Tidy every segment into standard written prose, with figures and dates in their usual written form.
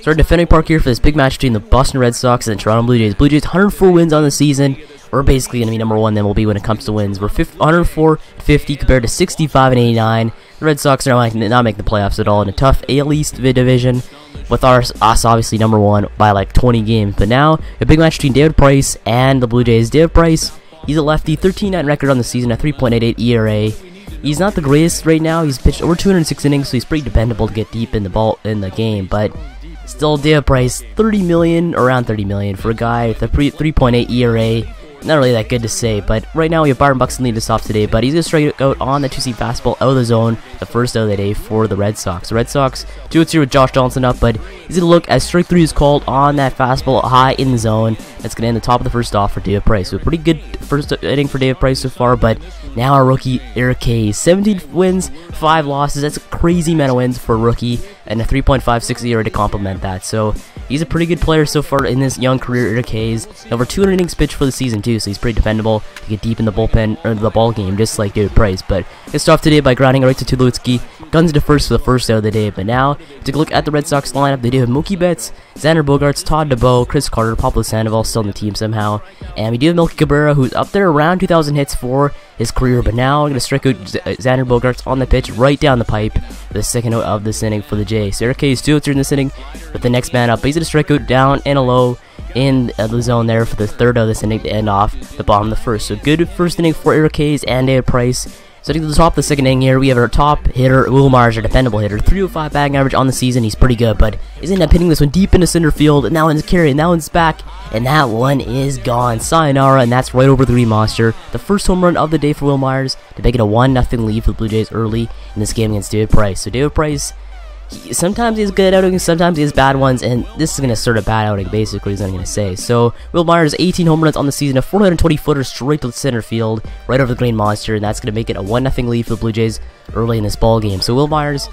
So our defending park here for this big match between the Boston Red Sox and the Toronto Blue Jays. Blue Jays 104 wins on the season. We're basically going to be number one, then we'll be when it comes to wins. We're 104-50 compared to 65-89. The Red Sox are not making the playoffs at all in a tough AL East division, with us obviously number one by like 20 games. But now, a big match between David Price and the Blue Jays. David Price, he's a lefty, 13-9 record on the season, a 3.88 ERA. He's not the greatest right now. He's pitched over 206 innings, so he's pretty dependable to get deep in the game. But still, David Price, around 30 million for a guy with a 3.8 ERA. Not really that good to say, but right now we have Byron Buxton leading us off today, but he's going to strike out on the 2-seam fastball out of the zone, the first out of the day for the Red Sox. The Red Sox 2-0 with Josh Donaldson up, but he's going to look as strike 3 is called on that fastball high in the zone. That's going to end the top of the first off for David Price. So a pretty good first inning for David Price so far, but now our rookie Eric Hayes, 17 wins, 5 losses. That's a crazy amount of wins for a rookie, and a 3.56 ERA to complement that. So he's a pretty good player so far in this young career, Eric Hayes. Over 200 innings pitched for the season too, so he's pretty dependable to get deep in the bullpen or the ball game, just like David Price. But gets started off today by grounding right to Tulowitzki. Guns to first for the first out of the day. But now, take a look at the Red Sox lineup. They do have Mookie Betts, Xander Bogaerts, Todd DeBow, Chris Carter, Pablo Sandoval still on the team somehow. And we do have Melky Cabrera, who's up there around 2,000 hits for his career. But now, I'm going to strike out Xander Bogaerts on the pitch right down the pipe for the second out of this inning for the Jays. So Eric Hayes 2-0 in this inning with the next man up. But he's going to strike out down and a low in the zone there for the third of this inning to end off the bottom of the first. So good first inning for Eric Hayes and David Price. So to the top of the second inning here, we have our top hitter, Will Myers, our dependable hitter. 305 batting average on the season. He's pretty good, but he's ended up hitting this one deep into center field, and that one's carried, and that one's back, and that one is gone. Sayonara, and that's right over the Green Monster. The first home run of the day for Will Myers to make it a 1-0 lead for the Blue Jays early in this game against David Price. So David Price, sometimes he has good outings, sometimes he has bad ones, and this is going to start a bad outing, basically, is what I'm going to say. So, Will Myers, 18 home runs on the season, a 420-footer straight to the center field, right over the Green Monster, and that's going to make it a 1-0 lead for the Blue Jays early in this ball game. So, Will Myers,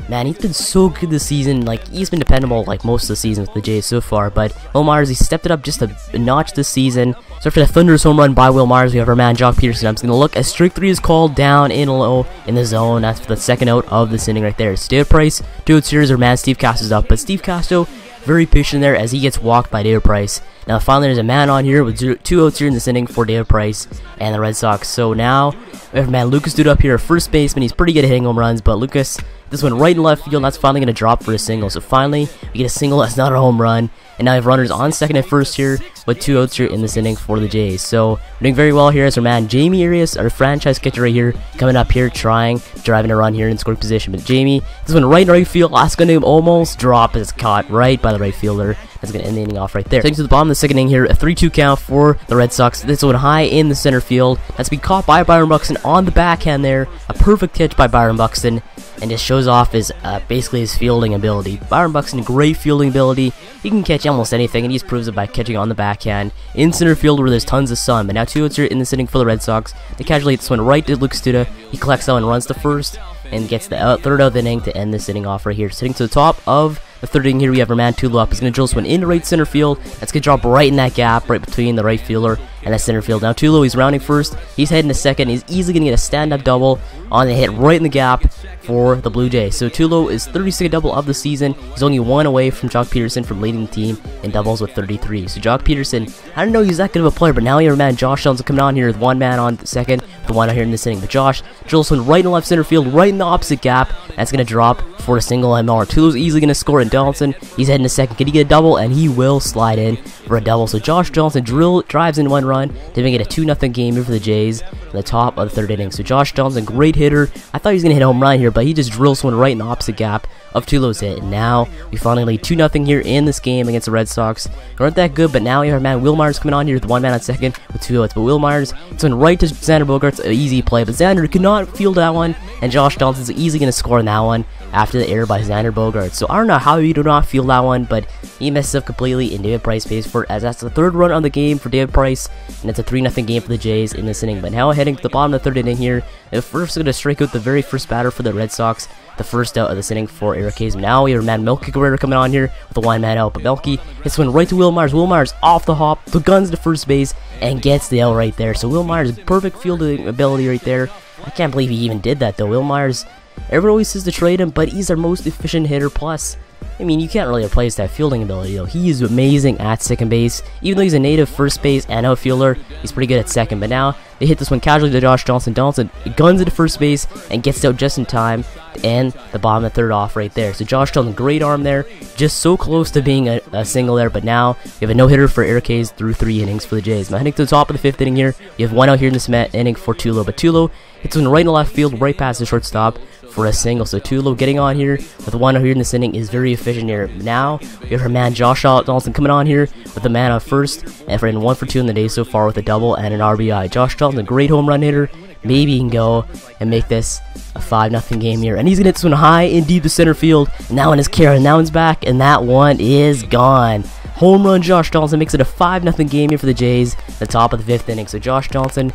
man, he's been so good this season. Like, he's been dependable, like, most of the season with the Jays so far, but Will Myers, he stepped it up just a notch this season. So after the thunderous home run by Will Myers, we have our man Jock Peterson. I'm just going to look as strike 3 is called down in low in the zone. That's for the second out of this inning right there. David Price, 2-0 series, our man Steve Casto's up. But Steve Casto, very patient there as he gets walked by David Price. Now finally there's a man on here with 2 outs here in this inning for David Price and the Red Sox. So now we have man Lucas Duda up here, first baseman. He's pretty good at hitting home runs, but Lucas, this one right in left field, and that's finally going to drop for a single. So finally, we get a single that's not a home run. And now we have runners on second and first here with 2 outs here in this inning for the Jays. So we're doing very well here as our man Jamie Arias, our franchise catcher right here, coming up here driving a run here in scoring position. But Jamie, this one right in right field, that's going to almost drop. It's caught right by the right fielder. That's going to end the inning off right there. Taking to the bottom of the second inning here, a 3-2 count for the Red Sox. This one high in the center field. That's been caught by Byron Buxton on the backhand there. A perfect catch by Byron Buxton, and just shows off his basically his fielding ability. Byron Buxton, great fielding ability. He can catch almost anything, and he just proves it by catching on the backhand in center field where there's tons of sun. But now 2 outs here in this inning for the Red Sox. They casually hit this one right to Lucas Duda. He collects that one, runs to first, and gets the third out of the inning to end this inning off right here. Sitting to the top of the third inning here, we have our man Tulo up. He's going to drill this one into right center field. That's going to drop right in that gap, right between the right fielder and that center field. Now Tulo, he's rounding first. He's heading to second. He's easily going to get a stand-up double on the hit right in the gap for the Blue Jays. So Tulo is 32nd double of the season. He's only one away from Jock Peterson from leading the team in doubles with 33. So Jock Peterson, I don't know he's that good of a player, but now we have our man Josh Donaldson coming on here with one man on second, the one out here in this inning. But Josh drills one right in left center field, right in the opposite gap. That's going to drop for a single MR. Tulo's easily going to score, and Donaldson, he's heading to second. Can he get a double? And he will slide in for a double. So Josh Donaldson drives in one run to make it a 2-0 game here for the Jays in the top of the third inning. So Josh Donaldson, great hitter. I thought he was going to hit a home run here, but he just drills one right in the opposite gap of Tulo's hit. And now we finally lead 2-0 here in this game against the Red Sox. They aren't that good, but now we have our man Will Myers coming on here with one man on second with 2 outs. But Will Myers, it's one right to Xander Bogaerts, an easy play, but Xander could not field that one, and Josh Donaldson's easily going to score on that one after the error by Xander Bogaerts. So I don't know how he did not field that one, but he messes up completely, and David Price pays for it, as that's the third run on the game for David Price, and it's a 3-0 game for the Jays in this inning. But now heading to the bottom of the third inning here, they're first going to strike out the very first batter for the Red Sox, the first out of this inning for Eric Hayes. Now we have man Melky Cabrera coming on here with a one-man out, but Melky hits one right to Will Myers. Will Myers off the hop, the guns to first base, and gets the out right there. So Will Myers, perfect fielding ability right there. I can't believe he even did that though. Will Myers, everyone always says to trade him, but he's our most efficient hitter. Plus, I mean, you can't really replace that fielding ability, though. He is amazing at second base. Even though he's a native first base and outfielder, he's pretty good at second. But now, they hit this one casually to Josh Donaldson. Donaldson guns into first base and gets out just in time to end the bottom of the third off right there. So Josh Donaldson, great arm there. Just so close to being a single there. But now, we have a no-hitter for Eric Hayes through 3 innings for the Jays. Now, heading to the top of the 5th inning here, you have 1 out here in this inning for Tulo. But Tulo hits one right in the left field, right past the shortstop for a single. So Tulo getting on here with 1 out here in this inning is very efficient here. Now we have our man Josh Donaldson coming on here with the man on first, and for 1 for 2 in the day so far with a double and an RBI. Josh Donaldson, a great home run hitter. Maybe he can go and make this a 5-0 game here, and he's gonna hit this one high and deep to center field. Now in his carry, now it's back, and that one is gone. Home run Josh Donaldson makes it a 5-0 game here for the Jays at the top of the 5th inning. So Josh Donaldson,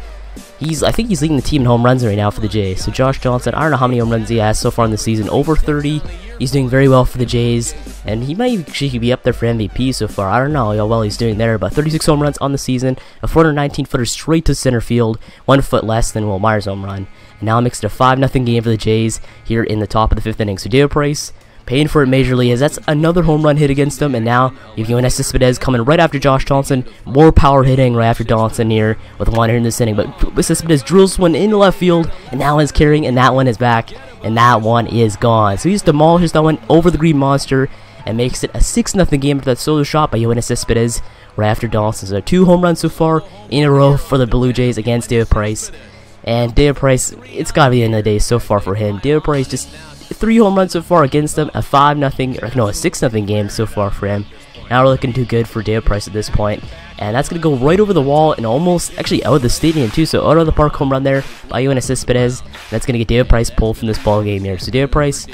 I think he's leading the team in home runs right now for the Jays. So Josh Donaldson, I don't know how many home runs he has so far in the season, over 30. He's doing very well for the Jays, and he might actually be up there for MVP so far. I don't know how well he's doing there, but 36 home runs on the season, a 419-footer straight to center field, 1 foot less than Will Myers' home run. And now it makes it a 5-0 game for the Jays here in the top of the 5th inning. So David Price paying for it majorly, as that's another home run hit against him. And now you have Yoenis Cespedes coming right after Josh Donaldson. More power hitting right after Donaldson here with 1 here in this inning. But Cespedes drills one into left field, and that one's carrying, and that one is back, and that one is gone. So he just demolishes that one over the Green Monster and makes it a 6-0 game after that solo shot by Yoenis Cespedes right after Donaldson. So 2 home runs so far in a row for the Blue Jays against David Price. And David Price, it's got to be the end of the day so far for him. David Price just 3 home runs so far against them, a 6-0 game so far for him. Not really looking too good for David Price at this point. And that's going to go right over the wall and almost actually out of the stadium too. So out of the park home run there by Yoenis Cespedes. That's going to get David Price pulled from this ball game here. So David Price,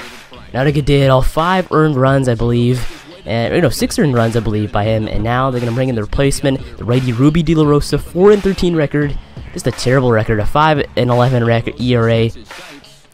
not a good day at all. 5 earned runs, I believe. And 6 earned runs, I believe, by him. And now they're going to bring in the replacement, the righty Ruby De La Rosa, 4-13 record. Just a terrible record, a 5-11 record ERA.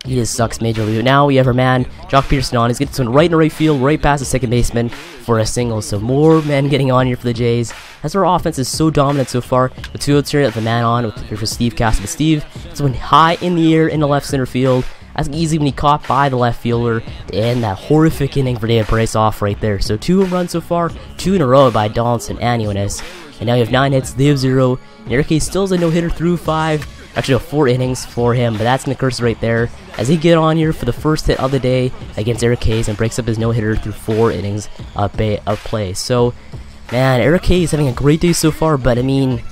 He just sucks majorly. Now we have our man, Jock Peterson on. He's getting this one right in the right field, right past the second baseman for a single. So more men getting on here for the Jays. As our offense is so dominant so far. The 2 outs here, the man on for Steve Castle. But Steve, this one high in the air in the left center field. That's easy when he caught by the left fielder. And that horrific inning for David Price off right there. So 2 home runs so far, 2 in a row by Donaldson and Yoenis. And now you have 9 hits, they have 0. And Eric Hayes still has a no-hitter through 5. Actually, 4 innings for him, but that's going to curse right there as he get on here for the first hit of the day against Eric Hayes and breaks up his no-hitter through 4 innings of play. So, man, Eric Hayes having a great day so far, but I mean,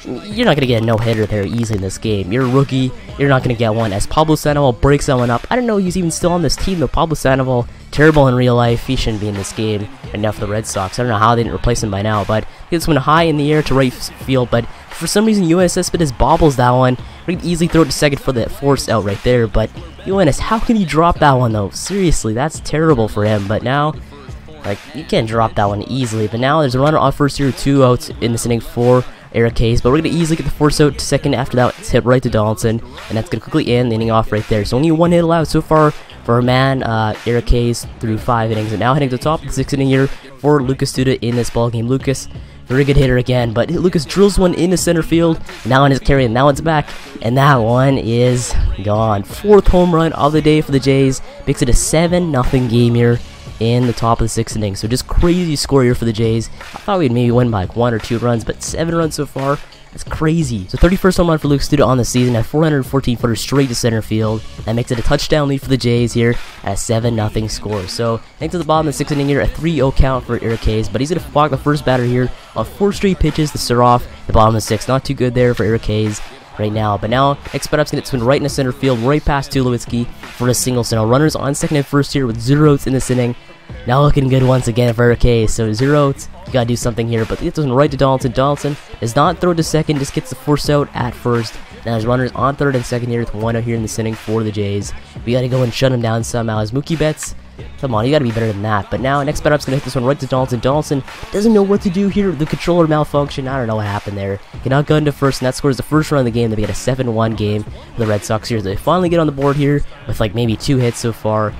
you're not going to get a no-hitter there easily in this game. You're a rookie, you're not going to get one, as Pablo Sandoval breaks that one up. I don't know he's even still on this team, though. Pablo Sandoval, terrible in real life. He shouldn't be in this game right now for the Red Sox. I don't know how they didn't replace him by now, but he gets one high in the air to right field, but for some reason, Yoenis Cespedes bobbles that one. We can easily throw it to second for that forced out right there, but Yoenis, how can you drop that one, though? Seriously, that's terrible for him, but now, like, you can't drop that one easily, but now there's a runner on first here, 2 outs in this inning for Eric Hayes, but we're going to easily get the force out to second after that. It's hit right to Donaldson, and that's going to quickly end the inning off right there. So only 1 hit allowed so far for our man, Eric Hayes, through 5 innings, and now heading to the top of the 6th inning here for Lucas Duda in this ball game. Lucas, very good hitter again, but Lucas drills one into center field. Now on his carry, and now it's back, and that one is gone. 4th home run of the day for the Jays. Makes it a 7-0 game here in the top of the 6th inning. So just crazy score here for the Jays. I thought we'd maybe win by like 1 or 2 runs, but 7 runs so far. That's crazy. So 31st home run for Lucas Duda on the season at 414-footer straight to center field. That makes it a touchdown lead for the Jays here at a 7-0 score. So next to the bottom of the 6th inning here, a 3-0 count for Eric Hayes, but he's going to walk the first batter here on 4 straight pitches to start off the bottom of the 6th. Not too good there for Eric Hayes right now, but now next batter-up's going to swing right in the center field, right past Tulowitzki for a single. So now runners on second and first here with 0 outs in this inning. Now looking good once again for Eric Hayes. So 0 outs, you gotta do something here, but it doesn't right to Donaldson. Donaldson does not throw to second, just gets the force out at first. Now there's runners on third and second here with 1 out here in this inning for the Jays. We gotta go and shut him down somehow. As Mookie Betts, come on, you gotta be better than that. But now next batter-up's gonna hit this one right to Donaldson. Donaldson doesn't know what to do here. The controller malfunction. I don't know what happened there. Cannot go into first, and that scores the first run of the game. They get a 7-1 game for the Red Sox here. They finally get on the board here with like maybe 2 hits so far,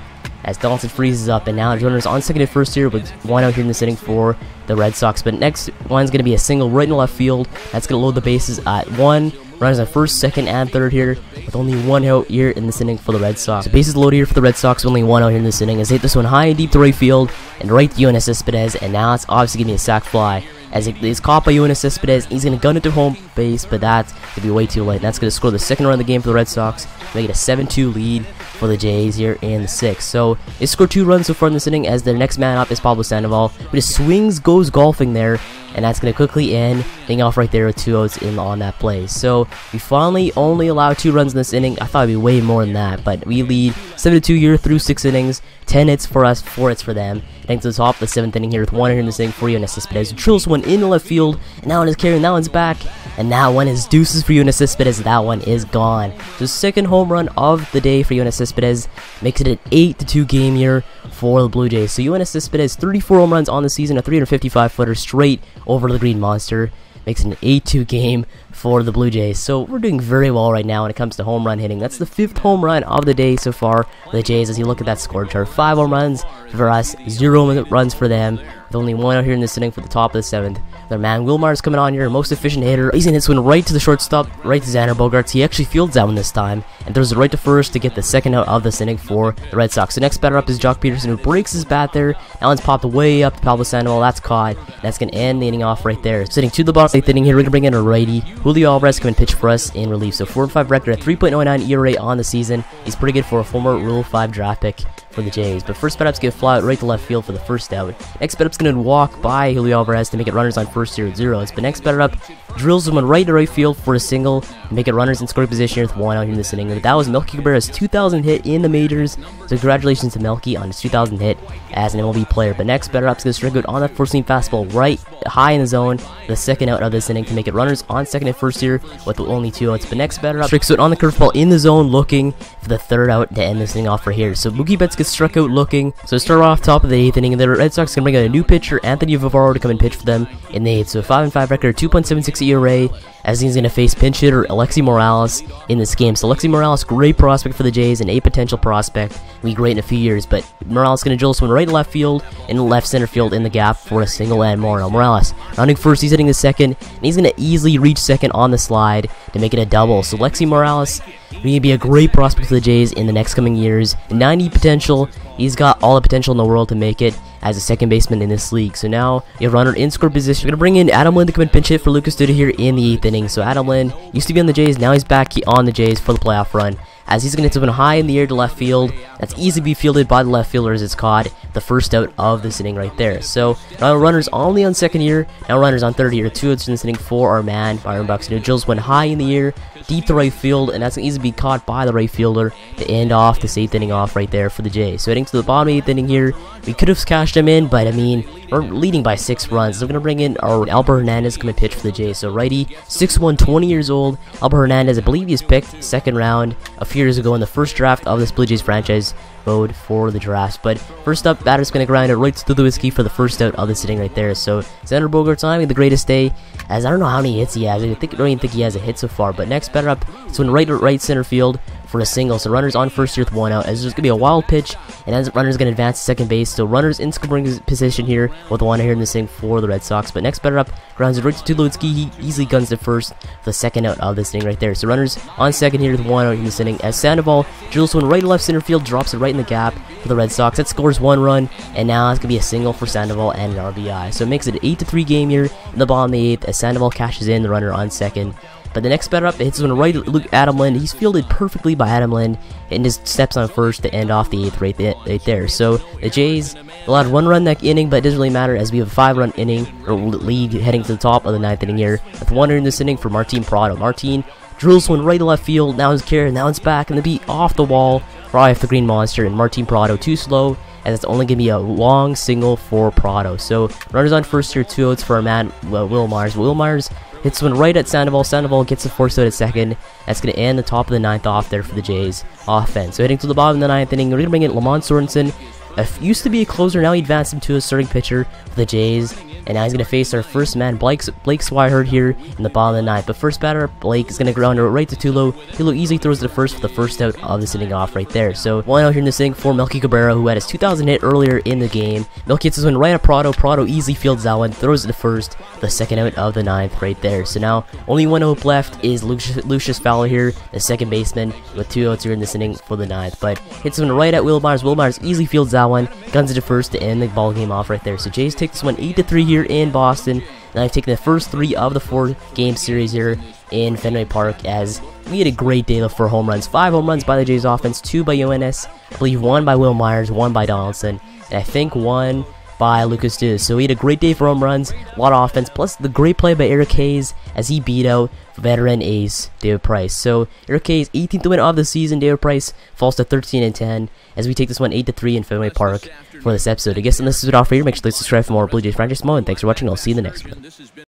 as Donaldson freezes up, and now there's runners on second and first here with 1 out here in this inning for the Red Sox. But next one's going to be a single right in the left field. That's going to load the bases at 1. Runners on first, second, and third here with only 1 out here in this inning for the Red Sox. So bases loaded here for the Red Sox, only 1 out here in this inning. As they hit this one high and deep to right field, and right to Yoenis Cespedes, and now it's obviously going to be a sac fly. As it is caught by Yoenis Cespedes, he's going to gun it to home base, but that's going to be way too late. That's going to score the second run of the game for the Red Sox, make it a 7-2 lead for the Jays here in the 6th. So they scored 2 runs so far in this inning, as their next man up is Pablo Sandoval, who just swings, goes golfing there, and that's going to quickly end, getting off right there with 2 outs in on that play. So we finally only allowed 2 runs in this inning. I thought it'd be way more than that, but we lead 7-2 here through 6 innings, 10 hits for us, 4 hits for them. Heading to the top of the 7th inning here with 1 hitter in this inning for Yoenis Cespedes, who drills one in the left field, and that one is carrying, that one's back, and that one is deuces for Yoenis Cespedes. That one is gone. So second home run of the day for Yoenis Cespedes, makes it an 8-2 game here for the Blue Jays. So Yoenis Cespedes, 34 home runs on the season, a 355-footer straight over the Green Monster, makes it an 8-2 game for the Blue Jays. So we're doing very well right now when it comes to home run hitting. That's the 5th home run of the day so far for the Jays. As you look at that score chart, 5 home runs for us, 0 runs for them, with only 1 out here in this inning for the top of the 7th. Their man Wilmar's coming on here, most efficient hitter. He's gonna hit this one right to the shortstop, right to Xander Bogaerts. He actually fields that one this time, and throws it right to first to get the second out of this inning for the Red Sox. So next batter up is Jock Peterson, who breaks his bat there. That one's popped way up to Pablo Sandoval. That's caught. That's gonna end the inning off right there. Sitting to the bottom of the 8th inning here, we're gonna bring in a righty, Julio Alvarez, come and pitch for us in relief. So 4-5 record at 3.09 ERA on the season. He's pretty good for a former Rule 5 draft pick for the Jays. But first bat up's gonna fly out right to left field for the first out. Next bat up's gonna walk by Julio Alvarez to make it runners on first here at 0. But next batter up drills one right to right field for a single, make it runners in scoring position here with 1 out here in this inning. That was Melky Cabrera's 2,000 hit in the majors. So congratulations to Melky on his 2,000 hit as an MLB player. But next batter up's gonna strike out on that 4-seam fastball right high in the zone, the second out of this inning, to make it runners on second and first here with only 2 outs. But next batter up strikes out on the curveball in the zone, looking for the 3rd out to end this inning off right here. So Mookie Betts gets struck out looking. So start off top of the 8th inning, and the Red Sox gonna bring out a new pitcher, Anthony Vivaro, to come and pitch for them in the 8th. So 5-5 record, 2.76 ERA, as he's going to face pinch hitter Alexi Morales in this game. So Alexi Morales, great prospect for the Jays, and a potential prospect. Will be great in a few years, but Morales going to drill this one right to left field and left center field in the gap for a single and more. Now Morales rounding first, he's hitting the second, and he's going to easily reach second on the slide to make it a double. So Alexi Morales going to be a great prospect for the Jays in the next coming years. 90 potential. He's got all the potential in the world to make it as a second baseman in this league. So now you have runner in score position. We're going to bring in Adam Lind to come and pinch hit for Lucas Duda here in the 8th inning. So Adam Lind used to be on the Jays, now he's back on the Jays for the playoff run, as he's going to hit one high in the air to left field. That's easy to be fielded by the left fielder as it's caught, the first out of this inning right there. So now runners only on second here, now runners on third here. 2 outs in this inning for our man Byron Buxton, who drills one high in the air deep to right field, and that's going to easily be caught by the right fielder to end off this 8th inning off right there for the Jays. So heading to the bottom 8th inning here, we could have cashed him in, but I mean, we're leading by 6 runs. So we're going to bring in our Albert Hernandez come and pitch for the Jays. So righty, 6'1", 20 years old. Albert Hernandez, I believe he was picked 2nd round a few years ago in the first draft of this Blue Jays franchise mode for the draft. But first up, batter's going to grind it right to Tulowitzki for the first out of the sitting right there. So Xander Bogaerts having the greatest day, as I don't know how many hits he has. I don't even think he has a hit so far. But next batter up, it's one right center field for a single. So runners on first here with 1 out, as there's going to be a wild pitch, and as runners going to advance to second base. So runners in scoring position here with 1 out here in this inning for the Red Sox. But next batter up grounds it right to Tulowitzki. He easily guns to first for the second out of this inning right there. So runners on second here with 1 out in this inning, as Sandoval drills one right to left center field, drops it right in the gap for the Red Sox. That scores 1 run, and now it's going to be a single for Sandoval and an RBI. So it makes it an 8-3 game here in the bottom of the 8th, as Sandoval cashes in the runner on second. But the next batter up, it hits one right to Adam Lind. He's fielded perfectly by Adam Lind, and just steps on first to end off the 8th right there. So the Jays allowed 1 run that inning, but it doesn't really matter, as we have a 5-run inning or lead heading to the top of the 9th inning here, with 1 in this inning for Martin Prado. Martin drills one right to left field. Now it's carried, now it's back, and the beat off the wall, right off the Green Monster, and Martin Prado too slow, and it's only going to be a long single for Prado. So runners on first here, 2 outs for our man Will Myers. Will Myers hits one right at Sandoval. Sandoval gets the force out at second. That's going to end the top of the 9th off there for the Jays offense. So heading to the bottom of the 9th inning, we're going to bring in Lamont Sorensen. Used to be a closer, now he advanced him to a starting pitcher for the Jays. And now he's going to face our first man, Blake Swihart here in the bottom of the 9th. But first batter, Blake is going to ground it right to Tulo. Tulo easily throws to the first for the first out of this inning off right there. So 1-0 here in this inning for Melky Cabrera, who had his 2000 hit earlier in the game. Melky hits this one right at Prado. Prado easily fields that one, throws it to first, the second out of the 9th right there. So now only one hope left is Lucius Fowler here, the second baseman, with 2 outs here in this inning for the 9th. But hits one right at Will Myers. Will Myers easily fields that one, guns it to first to end the ball game off right there. So Jays take this one 8-3 here in Boston. And I've taken the first 3 of the 4-game series here in Fenway Park, as we had a great day of 4 home runs. 5 home runs by the Jays offense, 2 by Yoenis, I believe 1 by Will Myers, 1 by Donaldson, and I think 1 by Lucas Diaz. So we had a great day for home runs, a lot of offense, plus the great play by Eric Hayes as he beat out veteran ace David Price. So Eric Hayes, 18th win of the season. David Price falls to 13-10 as we take this one 8-3 in Fenway Park for this episode. I guess this is it all for here. Make sure to subscribe for more Blue Jays franchise mode, and thanks for watching. I'll see you in the next one.